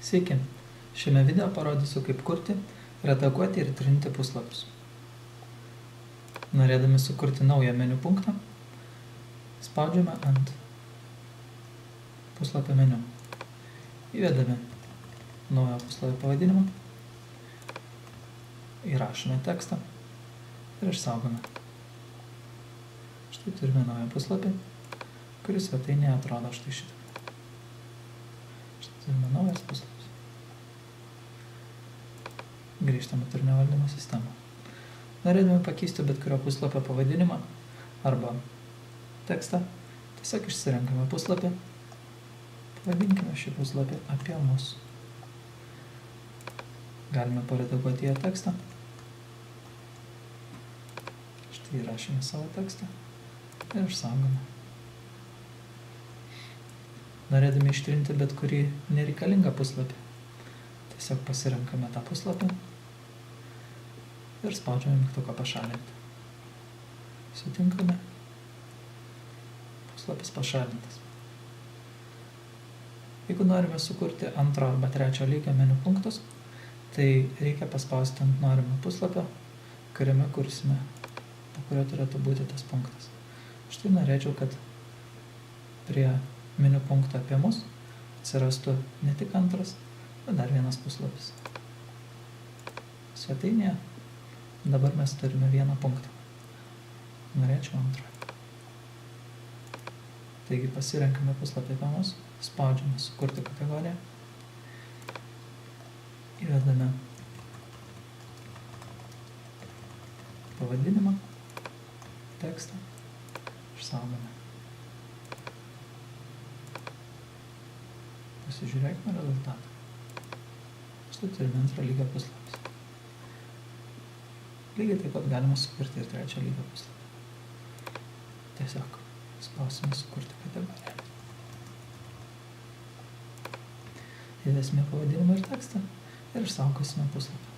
Sveiki, šiame video parodysiu, kaip kurti, redaguoti ir trinti puslapius. Norėdami sukurti naują meniu punktą, spaudžiame ant puslapio meniu. Įvedame naują puslapio pavadinimą, įrašome tekstą ir išsaugome. Štai turime naują puslapį, kuris svetainėje atrodo štai šitaip. Štai turime naujas puslapis. Grįžtame turinio valdymo sistemą. Norėdami pakeisti bet kurio puslapio pavadinimą arba tekstą, tiesiog išsirenkame puslapį, pavadinkime šį puslapį apie mus. Galime paredaguoti ją tekstą. Štai įrašėme savo tekstą ir išsaugome. Norėdami ištrinti bet kurį nereikalingą puslapį, tiesiog pasirenkame tą puslapį ir spaudžiame mygtuką pašalinti. Sutinkame. Puslapis pašalintas. Jeigu norime sukurti antro arba trečio lygio meniu punktus, tai reikia paspausti ant norimo puslapio, kuriame kursime, po kurio turėtų būti tas punktas. Štai norėčiau, kad prie meniu punkto apie mus atsirastų ne tik antras, bet dar vienas puslapis. Svetainėje dabar mes turime vieną punktą. Norėčiau antrą. Taigi pasirenkame puslapį apie mus, spaudžiame sukurti kategoriją, įvedame pavadinimą, tekstą, išsaugome. Pasižiūrėkime rezultatą. Štai turime antrą lygio puslapį. Lygiai taip pat galima sukurti ir trečią lygio puslapį. Tiesiog spausime sukurti kategoriją. Įvesime pavadinimą ir tekstą ir išsaugosime puslapį.